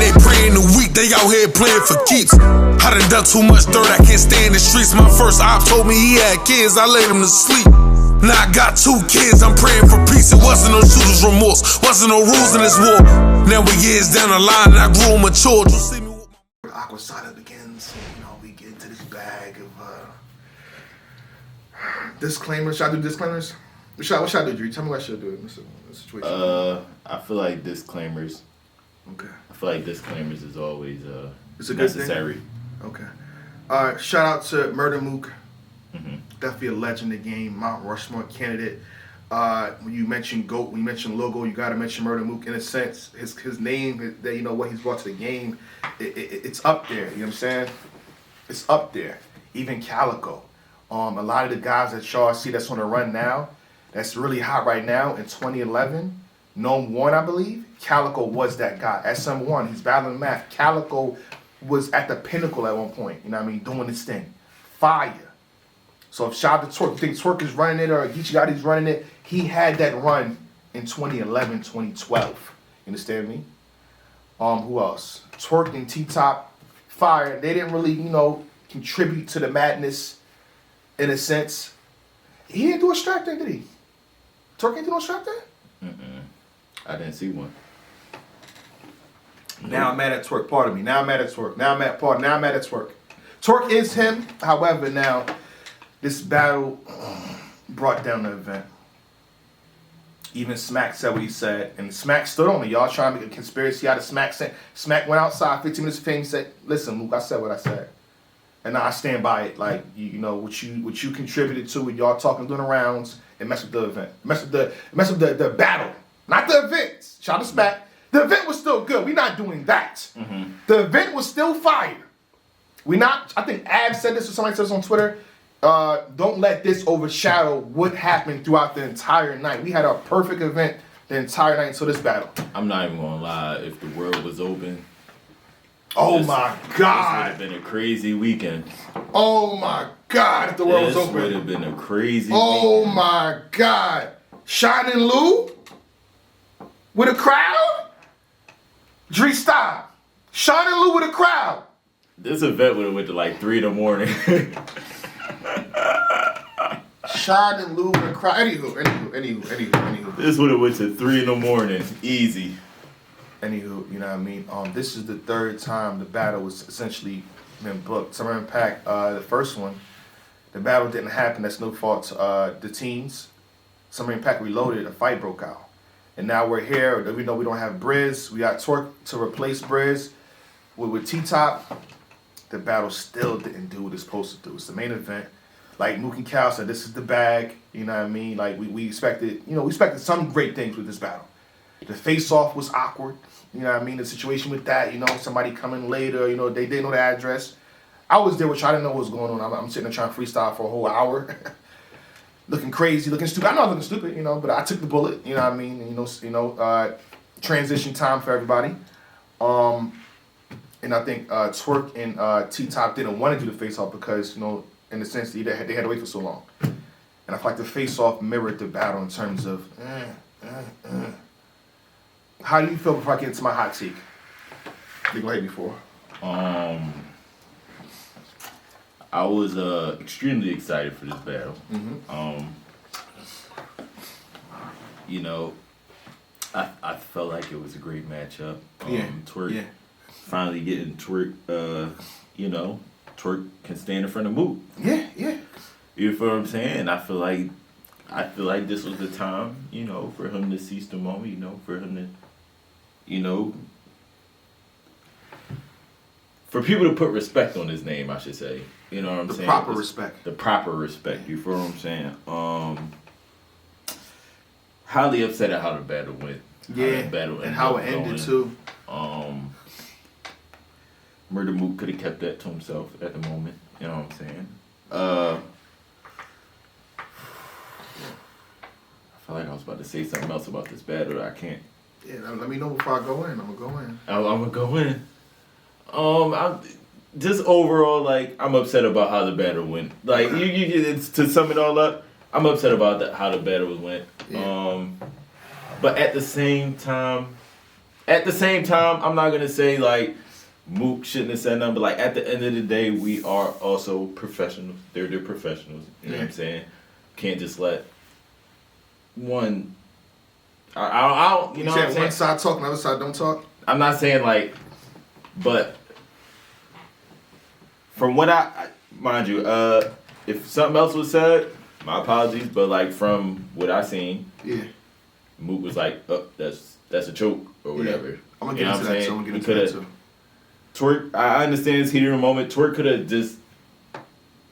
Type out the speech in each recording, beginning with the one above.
they praying the week, they out here playing for keeps. I done too much dirt, I can't stay in the streets. My first op told me he had kids, I laid him to sleep. Now I got 2 kids, I'm praying for peace. It wasn't no shooter's remorse, wasn't no rules in this war. Now we years down the line and I grew matured. You see me with my awkward side begins. We get into this bag of disclaimers. Should I do disclaimers? What should I do, Drew? Tell me what I should do in this situation. I feel like disclaimers. Okay. I feel like disclaimers is always it's a necessary. Good thing? Okay. Shout out to Murda Mook. Mm-hmm. Definitely a legend in the game, Mount Rushmore candidate. When you mention GOAT, when you mention logo, you got to mention Murda Mook. In a sense, his name, what he's brought to the game, it's up there. You know what I'm saying? It's up there. Even Calicoe. A lot of the guys that y'all see that's on the run now, that's really hot right now in 2011. Gnome 1, I believe. Calicoe was that guy. SM1, he's battling Math. Calicoe was at the pinnacle at one point. You know what I mean? Doing this thing. Fire. So if shout out to Twork, you think Twork is running it or Geechee Gotti's running it, he had that run in 2011, 2012. You understand me? Who else? Twork and T-Top, fire. They didn't really, contribute to the madness in a sense. He didn't do a strap thing, did he? Twork ain't do no strap thing? I didn't see one. Now I'm mad at Twork. Pardon me. Now I'm mad at Twork. Now I'm mad at Twork. Twork is him. However, now this battle brought down the event. Even Smack said what he said, and Smack stood on it. Y'all trying to make a conspiracy out of Smack. Smack went outside 15 minutes of fame and said, "Listen, Luke, I said what I said, and I stand by it. Like what you contributed to it. Y'all talking during the rounds and mess with the event, mess with the battle, not the events. Shout out to Smack. The event was still good. We're not doing that. Mm-hmm. The event was still fire. We not. I think Ab said this or somebody said this on Twitter. Don't let this overshadow what happened throughout the entire night. We had a perfect event the entire night until this battle. I'm not even gonna lie. If the world was open, my God, this would have been a crazy weekend. Oh my God, if the world was open, this would have been a crazy. weekend. My God, Shining Lou with a crowd. Dree, stop. Shining Lou with a crowd. This event would have went to like 3 in the morning. Shining Lou with a crowd. Anywho. This would have went to 3 in the morning. Easy. Anywho, you know what I mean? This is the 3rd time the battle was essentially been booked. Summer Impact, the first one, the battle didn't happen. That's no fault to the teams. Summer Impact Reloaded, a fight broke out. And now we're here. We know we don't have Briz. We got Twork to replace Briz. With T-Top, the battle still didn't do what it's supposed to do. It's the main event. Like Mook and Cal said, this is the bag. You know what I mean? Like we expected, we expected some great things with this battle. The face-off was awkward. You know what I mean? The situation with that, somebody coming later, they didn't know the address. I was there, which I didn't know what was going on. I'm sitting there trying to freestyle for a whole hour. Looking crazy, looking stupid. I know I'm looking stupid, but I took the bullet, you know what I mean? Transition time for everybody. And I think Twork and T-Top didn't want to do the face-off because, in the sense that they had to wait for so long. And I feel like the face-off mirrored the battle in terms of, How do you feel before I get into my hot take? You go ahead before. I was extremely excited for this battle. Mm-hmm. I felt like it was a great matchup. Twork, Yeah. finally getting Twork, Twork can stand in front of Mook. Yeah. You feel what I'm saying? I feel like this was the time, for him to seize the moment, for him to, for people to put respect on his name, I should say. You know what I'm saying? The proper respect. The proper respect, you feel what I'm saying? Highly upset at how the battle went. And how it ended too. Murda Mook could have kept that to himself at the moment. You know what I'm saying? I feel like I was about to say something else about this battle. I can't. Yeah, let me know before I go in. I'm gonna go in. I'm gonna go in. I'm just overall, like, I'm upset about how the battle went. Like, it's, to sum it all up, I'm upset about how the battle went. Yeah. But at the same time, At the same time, I'm not gonna say like Mook shouldn't have said nothing, but like at the end of the day, we are also professionals. They're professionals. You know what I'm saying? Can't just let one. I don't. You know what I'm saying? One side talk, another side don't talk. I'm not saying like, but from what I mind you, if something else was said, my apologies. But like from what I seen, yeah, Mook was like, oh, that's a choke or whatever. Yeah. I'm gonna get into that. So I'm gonna get into that too. Twork, I understand it's heated in a moment. Twork could have just,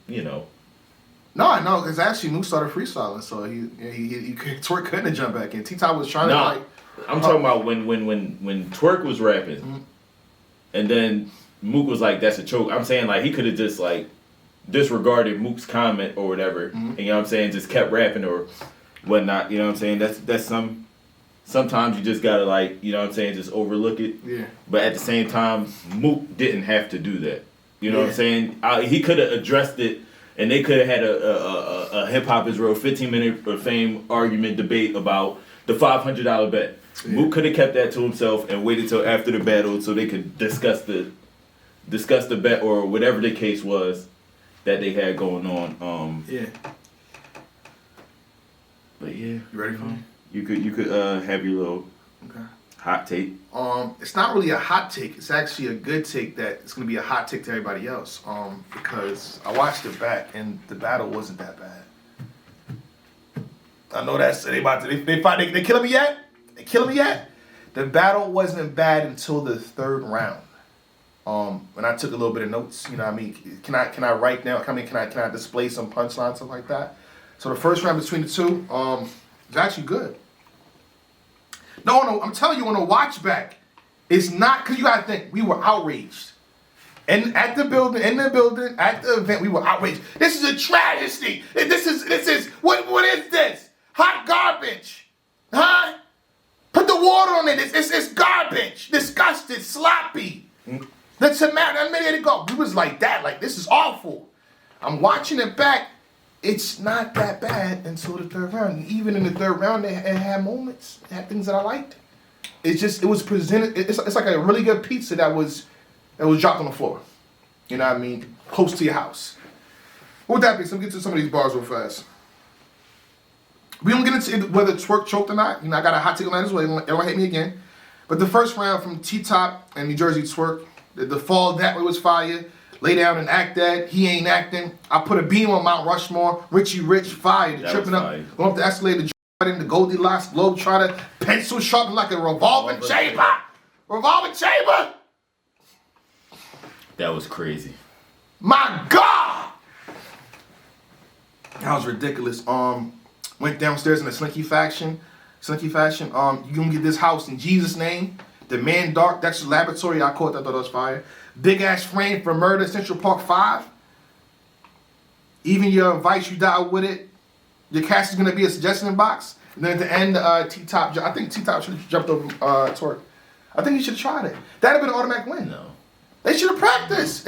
you know. No, I know, because actually Mook started freestyling, so he Twork couldn't have jumped back in. T-Top was trying to like. I'm talking about when Twork was rapping, and then Mook was like, "That's a choke." I'm saying like he could have just like disregarded Mook's comment or whatever, and you know what I'm saying, just kept rapping or whatnot. You know what I'm saying? That's sometimes you just gotta like, you know what I'm saying, just overlook it. Yeah. But at the same time, Mook didn't have to do that. You know what I'm saying? He could have addressed it, and they could have had a hip hop is real 15-minute of fame argument debate about the $500 bet. Yeah. Mook could have kept that to himself and waited till after the battle so they could discuss the bet or whatever the case was that they had going on. Yeah. But yeah. You ready for me? You could have your little hot take. It's not really a hot take. It's actually a good take that it's gonna be a hot take to everybody else. Because I watched it back and the battle wasn't that bad. I know that's they killing me yet? They killing me yet? The battle wasn't bad until the third round. And I took a little bit of notes. You know what I mean? Can I write down? Can I display some punchlines, stuff like that? So the first round between the two, it's actually good. No, I'm telling you, on the watch back, it's not, because you gotta think, we were outraged. And at the building, at the event, we were outraged. This is a travesty. This is, what is this? Hot garbage. Huh? Put the water on it. It's garbage. Disgusting, sloppy. The tomato, a minute ago, we was like that, like this is awful. I'm watching it back. It's not that bad until the third round. And even in the third round, it had moments. It had things that I liked. It was presented. It's like a really good pizza that was dropped on the floor. You know what I mean? Close to your house. What would that be? So get to some of these bars real fast. We don't get into whether Twork choked or not. You know, I got a hot take on that as well. It won't hit me again. But the first round from T-Top and New Jersey Twork, the fall that way was fire. Lay down and act that. He ain't acting. I put a beam on Mount Rushmore. Richie Rich, fire. The tripping up. Going up the escalator, in the Goldilocks, Globetrotter, pencil sharpened like a revolving chamber. Revolving chamber. That was crazy. My God. That was ridiculous. Went downstairs in the slinky fashion. You gonna get this house in Jesus' name. The Man Dark, Dexter's Laboratory, I thought that was fire. Big ass frame for Murder, Central Park 5. Even your advice, you die with it. Your cast is gonna be a suggestion box. And then at the end, T-Top, I think T-Top should have jumped over Twork. I think he should have tried it. That'd have been an automatic win. No. They should have practiced.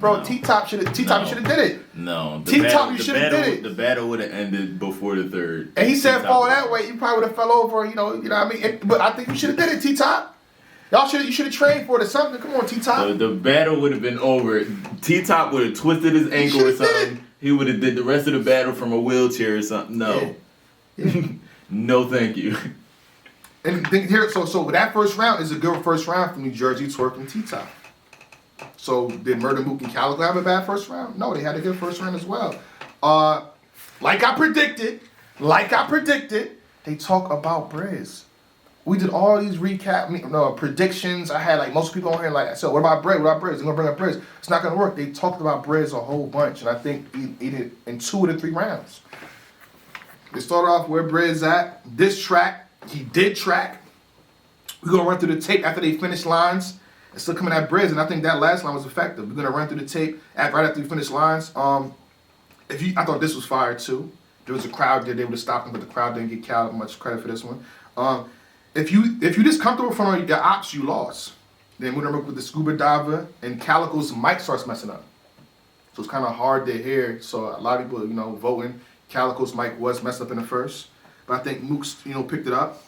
Bro. No. T-Top should have did it. No. T-Top, you should have did it. The battle would have ended before the third. And he said fall that way, you probably would have fell over, you know what I mean? But I think you should have did it, T-Top. You should have trained for it or something. Come on, T-Top. The battle would have been over. T-Top would have twisted his ankle or something. He would have did the rest of the battle from a wheelchair or something. No. Yeah. No, thank you. And here, so that first round is a good first round for New Jersey Twork and T-Top. So did Murda Mook and Calicoe have a bad first round? No, they had a good first round as well. Like I predicted, they talk about Briz. We did all these predictions. I had like most people on here like, so what about Briz? They're gonna bring up Briz. It's not gonna work. They talked about Briz a whole bunch, and I think he did in 2 of the 3 rounds. They started off where Briz at. This track, he did track. We're gonna run through the tape after they finish lines. It's still coming at Briz, and I think that last line was effective. We're gonna run through the tape right after we finish lines. I thought this was fire too. There was a crowd there. They would have stopped him, but the crowd didn't get Cal much credit for this one. If you just comfortable in front of your ops, you lost. Then Murda Mook with the scuba diver, and Calicoe's mic starts messing up. So it's kind of hard to hear. So a lot of people, voting. Calicoe's mic was messed up in the first, but I think Mook's, picked it up.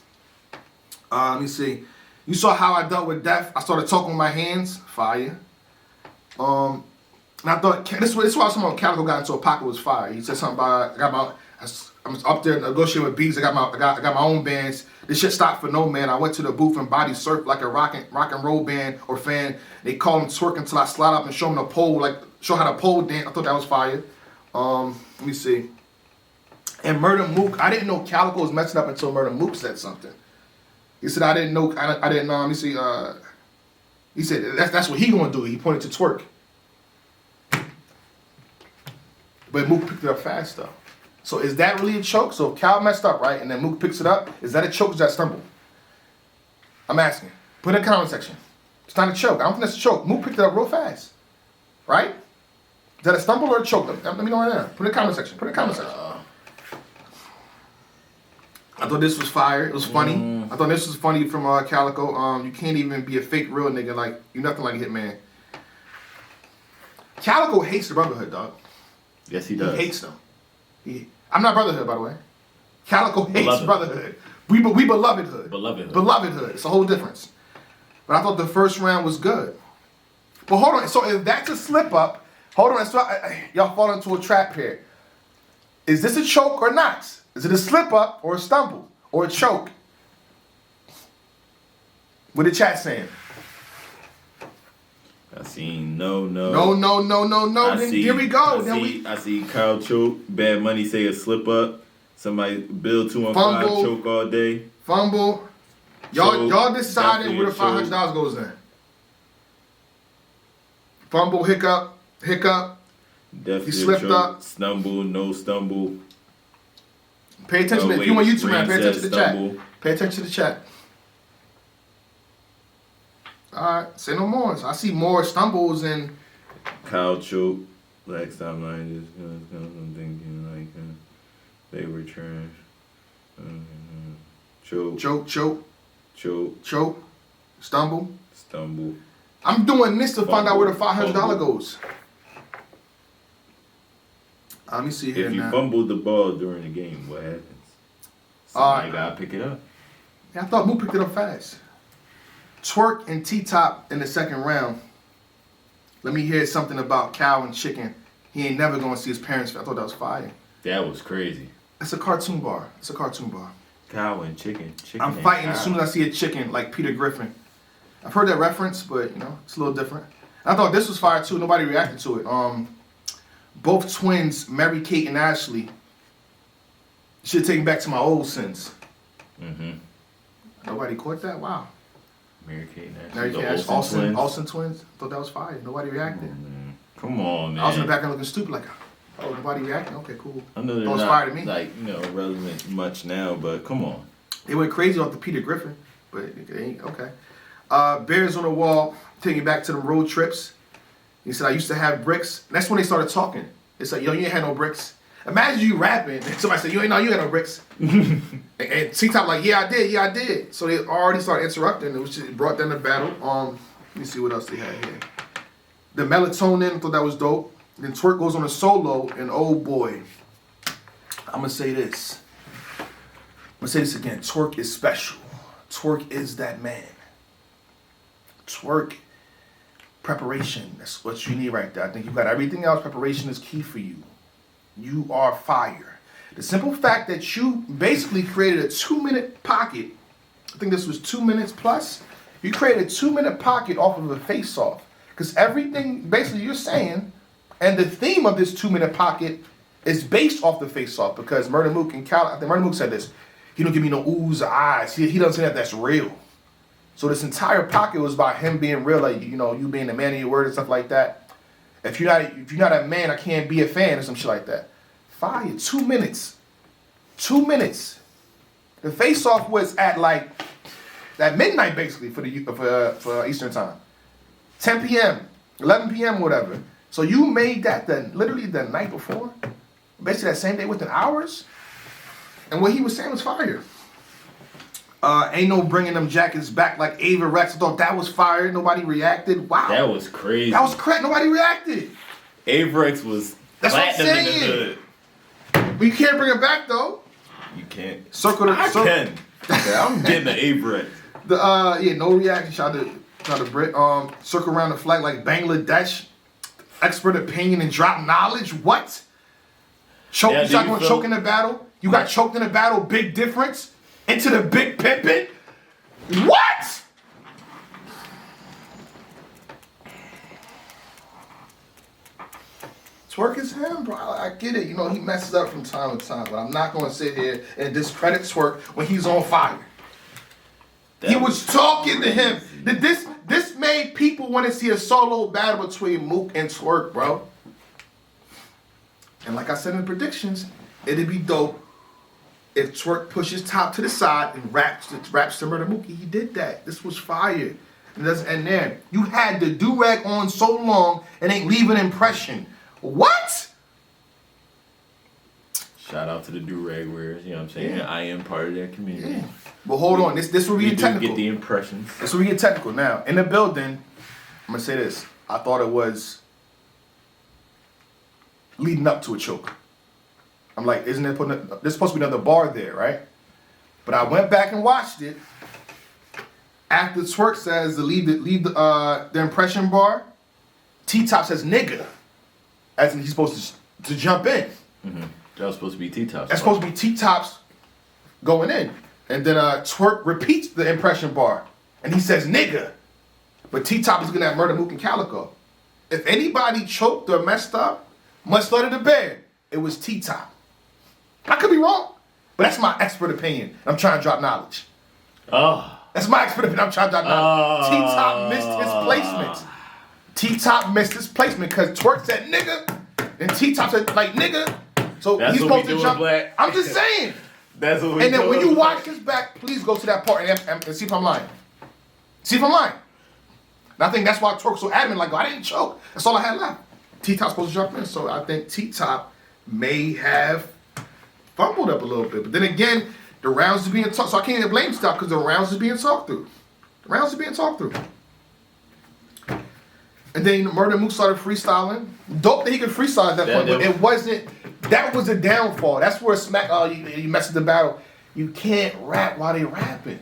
Let me see. You saw how I dealt with death. I started talking with my hands. Fire. And I thought this is why someone Calicoe got into a pocket was fire. He said something about I'm up there negotiating with beats. I got my own bands. This shit stopped for no man. I went to the booth and body surfed like a rock and roll band or fan. They call him twerk until I slide up and show him the pole, like show how the pole dance. I thought that was fire. Let me see. And Murda Mook, I didn't know Calicoe was messing up until Murda Mook said something. He said I didn't know. I didn't know. Let me see. He said that's what he gonna do. He pointed to twerk. But Mook picked it up fast though. So is that really a choke? So if Cal messed up, right, and then Mook picks it up, is that a choke or is that a stumble? I'm asking. Put it in the comment section. It's not a choke. I don't think that's a choke. Mook picked it up real fast. Right? Is that a stumble or a choke? Let me know right now. Put it in the comment section. Put it in the comment section. I thought this was fire. It was funny. I thought this was funny from Calicoe. You can't even be a fake real nigga like you nothing like a hitman. Calicoe hates the brotherhood, dog. Yes, he does. He hates them. I'm not brotherhood, by the way. Calicoe hates brotherhood. We belovedhood. Belovedhood. It's a whole difference. But I thought the first round was good. But hold on. So if that's a slip up, hold on. So y'all fall into a trap here. Is this a choke or not? Is it a slip up or a stumble or a choke? What the chat saying? I seen no. Then here we go. I see Kyle choke. Bad Money say a slip up. Somebody Bill 215 choke all day. Fumble. Y'all decided where the $500 goes in. Fumble, hiccup. Definitely he slipped up. Stumble, no stumble. Pay attention. If you on YouTube, man, pay attention to the chat. Pay attention to the chat. Alright, say no more. I see more stumbles and Kyle choke. Last time I just I'm thinking like they were trash. Choke. Stumble. I'm doing this to find out where the $500 goes. Let me see here. If you fumbled the ball during the game, what happens? Somebody gotta pick it up. Yeah, I thought Mook picked it up fast. Twork and T-Top in the second round. Let me hear something about cow and chicken. He ain't never gonna see his parents. I thought that was fire. That was crazy. It's a cartoon bar. Cow and chicken. I'm fighting as soon as I see a chicken, like Peter Griffin. I've heard that reference, but it's a little different. I thought this was fire too. Nobody reacted to it. Both twins, Mary Kate and Ashley. Should take me back to my old sins. Nobody caught that? Wow. Mary Kate and Ashley. Olsen twins. Thought that was fire. Nobody reacted. Come on, man. I was in the back looking stupid like, oh, nobody reacting? Okay, cool. I know they're that was not, fire to me. like, relevant much now, but come on. They went crazy off the Peter Griffin, but it ain't, okay. Bears on the Wall, taking back to the road trips. He said, I used to have bricks. That's when they started talking. It's like, yo, you ain't had no bricks. Imagine you rapping, and somebody said, you had no bricks. and T-Top like, yeah, I did. So they already started interrupting, which brought them to battle. Let me see what else they had here. The Melatonin, I thought that was dope. Then Twork goes on a solo, and oh boy, I'm gonna say this. Again. Twork is special. Twork is that man. Twork, preparation. That's what you need right there. I think you got everything else. Preparation is key for you. You are fire. The simple fact that you basically created a 2-minute pocket. I think this was 2 minutes plus. You created a 2-minute pocket off of a face-off. Because everything basically you're saying, and the theme of this 2-minute pocket is based off the face-off. Because Murda Mook and Cal, I think Murda Mook said this. He don't give me no oohs or eyes. He doesn't say that's real. So this entire pocket was about him being real, like you being a man of your word and stuff like that. If you're not a man, I can't be a fan or some shit like that. Fire. 2 minutes. 2 minutes. The face-off was at like at midnight basically for Eastern time. 10 p.m., 11 p.m., whatever. So you made that literally the night before, basically that same day within hours. And what he was saying was fire. Ain't no bringing them jackets back like Ava Rex. I thought that was fire. Nobody reacted. Wow. That was crazy. That was crazy. Nobody reacted. Ava Rex was platinum in the hood. But you can't bring it back though. You can't. Circle. I can. I'm getting the Ava Rex. No reaction. Shout out to Brit. Circle around the flag like Bangladesh. Expert opinion and drop knowledge. What? Choke. Yeah, You not going to choke in the battle? You got choked in the battle. Big difference. Into the big pimpin'. What? Twork is him, bro. I get it. You know, he messes up from time to time, but I'm not going to sit here and discredit Twork when he's on fire. He was talking to him. This made people want to see a solo battle between Mook and Twork, bro. And like I said in the predictions, it'd be dope if Twork pushes top to the side and raps to Murda Mook. He did that. This was fire. It doesn't end there. You had the do-rag on so long and ain't leave an impression. What? Shout out to the do-rag wearers, you know what I'm saying? Yeah. I am part of that community. Yeah. But hold on, this will be technical. Get the impressions. This will get technical. Now, in the building, I'm going to say this. I thought it was leading up to a choke. I'm like, there's supposed to be another bar there, right? But I went back and watched it. After Twork says to leave the impression bar, T-Top says nigga. As in he's supposed to jump in. Mm-hmm. That was supposed to be T-Top's. That's supposed to be T-Top's going in. And then Twork repeats the impression bar. And he says nigga. But T-Top is looking at Murda Mook and Calicoe. If anybody choked or messed up, much love to the bear, it was T-Top. I could be wrong, but that's my expert opinion. I'm trying to drop knowledge. Oh. That's my expert opinion. I'm trying to drop knowledge. T-Top missed his placement. T-Top missed his placement because Twork said nigga, and T-Top said like nigga. So That's he's what supposed we to doing, jump. Black. I'm just saying. That's what we And then doing, when you Black. watch this back, please go to that part and see if I'm lying. See if I'm lying. And I think that's why Twork's so adamant. Like, I didn't choke. That's all I had left. T-Top's supposed to jump in. So I think T-Top may have fumbled up a little bit. But then again, the rounds are being talked. So I can't even blame T-Top because the rounds are being talked through. The rounds are being talked through. And then Murda Mook started freestyling. Dope that he could freestyle at that point, but it wasn't. That was a downfall. That's where you mess with the battle. You can't rap while they rapping.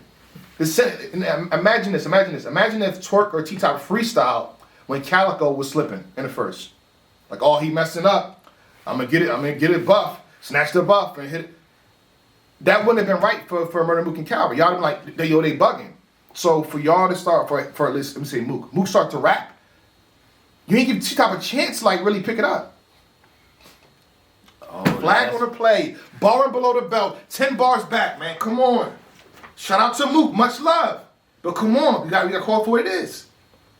Imagine this. Imagine if Twork or T-Top freestyle when Calicoe was slipping in the first. Like, oh, he messing up. I'm gonna get it buff. Snatch the buff and hit it. That wouldn't have been right for Murda Mook and Calvin. Y'all been like, they bugging. So for y'all to start, for at least, let me say Mook start to rap. You ain't give T-Top a chance to like really pick it up. Oh, Flag on the play, bar and below the belt, 10 bars back, man. Come on. Shout out to Mook, much love. But come on, we got to call for what it is.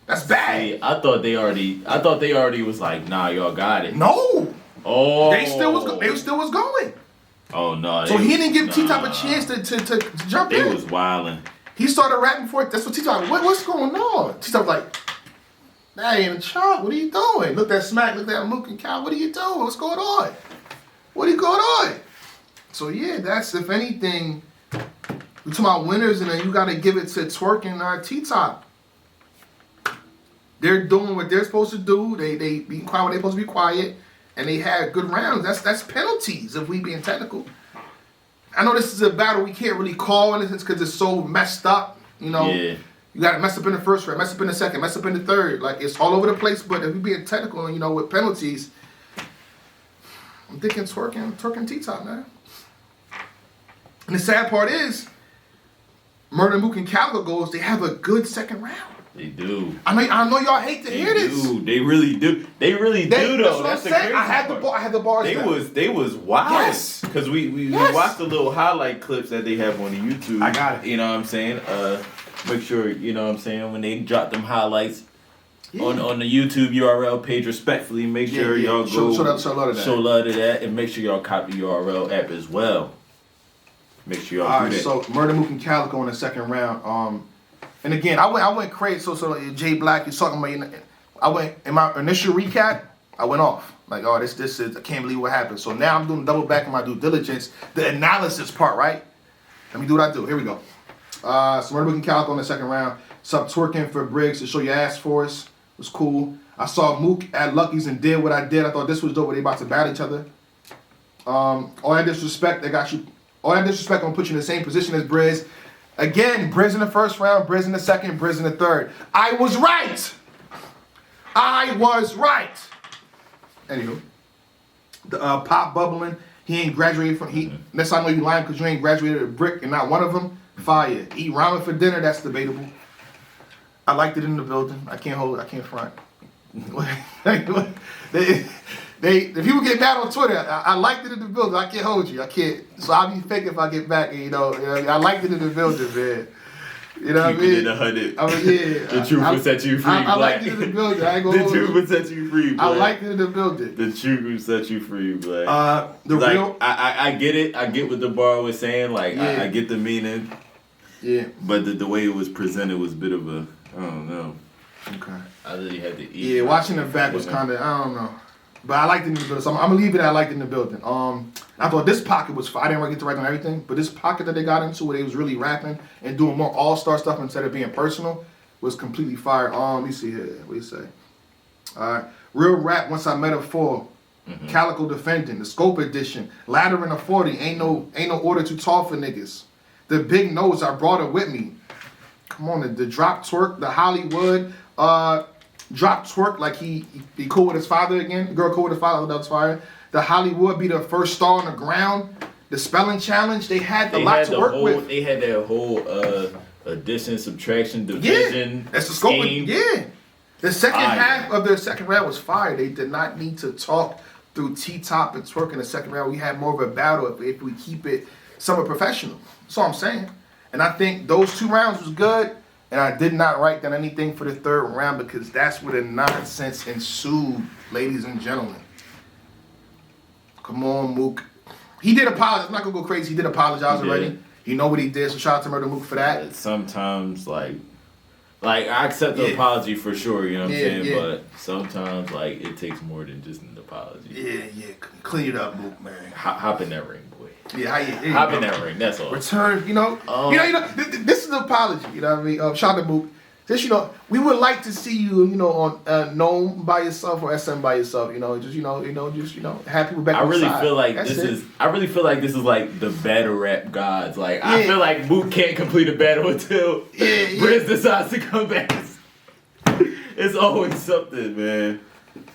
That's bad. See, I thought they already was like, nah, y'all got it. No. Oh. They still was going. Oh no. So he didn't give T-Top a chance to jump in. They was wilding. He started rapping for it. That's what T-Top, what's going on? T-Top like, that ain't a chop. What are you doing? Look at Smack, look at Mook and Cal. What are you doing? What's going on? What are going on? So yeah, that's, if anything, we're talking about winners, and then you got to give it to Twork and T-Top. They're doing what they're supposed to do. They being quiet when they're supposed to be quiet, and they had good rounds. That's penalties if we being technical. I know this is a battle we can't really call in a sense because it's so messed up. You know, you got to mess up in the first round, mess up in the second, mess up in the third. Like, it's all over the place. But if we being technical, you know, with penalties, I'm thinking Twork and T-Top, man. And the sad part is, Murda Mook and Calicoe they have a good second round. They do. I know y'all hate to hear this. They really do. They really do though. That's what I'm saying. I had the bars. They was wild. Yes. Because we watched the little highlight clips that they have on the YouTube. I got it. You know what I'm saying? Make sure, you know what I'm saying, when they drop them highlights on the YouTube URL page, respectfully, make sure y'all go show love to that, and make sure y'all copy the URL app as well. Make sure y'all do that. So Murda Mook and Calicoe in the second round. And again, I went crazy. So Jay Black, you're talking about. I went in my initial recap. I went off like, oh, this is, I can't believe what happened. So now I'm doing double back on my due diligence, the analysis part, right? Let me do what I do. Here we go. So Murda Mook and Calicoe in the second round. Sup twerking for Briggs to show your ass for us. It was cool. I saw Mook at Lucky's and did what I did. I thought this was dope. Where they about to battle each other. All that disrespect, they got you. All that disrespect gonna put you in the same position as Briggs. Again, Briz in the first round, Briz in the second, Briz in the third. I was right. Anywho, the Pop bubbling. He ain't graduated from. Next time I know you lying because you ain't graduated a brick and not one of them. Fire. Eat ramen for dinner. That's debatable. I liked it in the building. I can't front. The people get mad on Twitter. I liked it in the building. I can't hold you. I can't. So I'll be fake if I get back. And, I liked it in the building, man. You know what I mean? It 100. I mean, yeah. The truth will set you free. I liked it in the building. I ain't gonna The truth will set you free, Black. I liked it in the building. The truth will set you free, Black. I get it. I get what the bar was saying. Like, yeah. I get the meaning. Yeah. But the way it was presented was a bit of a, I don't know. Okay. I really had to eat. Yeah, watching the back was kind of, I don't know. But I liked it in the building. So I'm going to leave it at I liked it in the building. I thought this pocket was fine. I didn't really get to write on everything. But this pocket that they got into where they was really rapping and doing more all-star stuff instead of being personal was completely fire. Let me see here. What do you say? Real rap, Once I Met Her 4. Mm-hmm. Calicoe Defending. The Scope Edition. Ladder in a 40. Ain't no order too tall for niggas. The Big Nose, I brought it with me. Come on, the Drop Twerk. The Hollywood. Drop Twerk like he cool with his father again. The girl cool with his father. That was fire. The Hollywood be the first star on the ground. The spelling challenge. They had a lot to work with. They had that whole addition, subtraction, division. Yeah, that's the scope. Yeah. The second half of their second round was fire. They did not need to talk through T-Top and Twerk in the second round. We had more of a battle if we keep it somewhat professional. That's all I'm saying. And I think those 2 rounds was good. And I did not write down anything for the third round because that's where the nonsense ensued, ladies and gentlemen. Come on, Mook. He did apologize. I'm not going to go crazy. He did apologize already. You know what he did, so shout out to Murda Mook for that. Sometimes, like I accept the apology for sure, you know what I'm saying? Yeah. But sometimes, it takes more than just an apology. Yeah. Clean it up, Mook, man. Hop in that ring, boy. Yeah, hop in that ring, that's all. Return, this is an apology, you know what I mean? Shout out to Mook. Just, we would like to see you, on Gnome by yourself or SM by yourself, have people back on the side. I really feel like this is like the battle rap gods. Like, I feel like Mook can't complete a battle until Briz decides to come back. It's always something, man.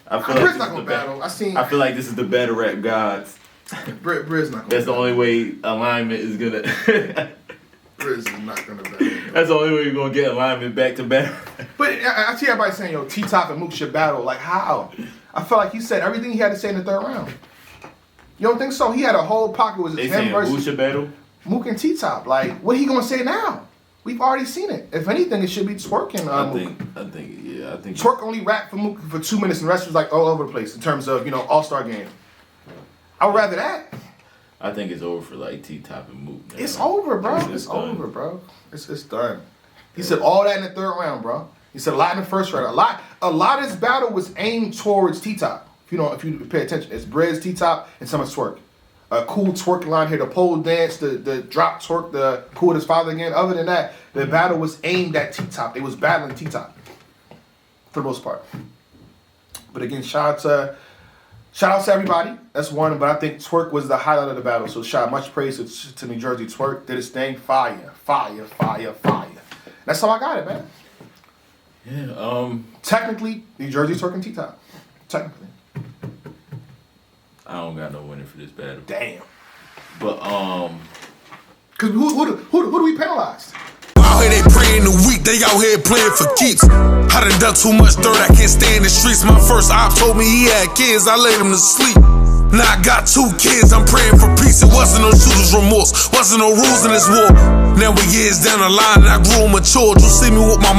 I feel Briz not gonna battle. I feel like this is the battle rap gods. Briz not gonna That's the only way alignment is gonna. Briz is not gonna battle. That's the only way you're gonna get alignment back to battle. But I see everybody saying, T-Top and Mook should battle. Like, how? I feel like he said everything he had to say in the third round. You don't think so? He had a whole pocket with his him versus who should battle? Mook and T-Top. Like, what he gonna say now? We've already seen it. If anything, it should be Twerk and I think Twerk only rapped for Mook for 2 minutes, and the rest was like all over the place in terms of All-Star game. I would rather that. I think it's over for like T-Top and Mook. It's over, bro. It's over, bro. It's done. He said all that in the third round, bro. He said a lot in the first round. A lot of this battle was aimed towards T-Top. If you pay attention, it's Briz, T-Top, and some of Twerk. A cool twerk line here, the pole dance, the drop twerk, the cool with his father again. Other than that, the battle was aimed at T-Top. They was battling T-Top for the most part. But again, shout out to everybody. That's one, but I think Twerk was the highlight of the battle. So much praise to New Jerzey Twork. Did his thing. Fire. That's how I got it, man. Yeah. Technically, New Jerzey Twork and T-Top. Technically. I don't got no winner for this battle. Damn. But cause who do we penalize? Out here they praying the week, they out here playing for keeps. I done done too much dirt, I can't stay in the streets. My first op told me he had kids, I laid him to sleep. Now I got 2 kids, I'm praying for peace. It wasn't no shooter's remorse, wasn't no rules in this war. Now we years down the line and I grew and matured. You see me with my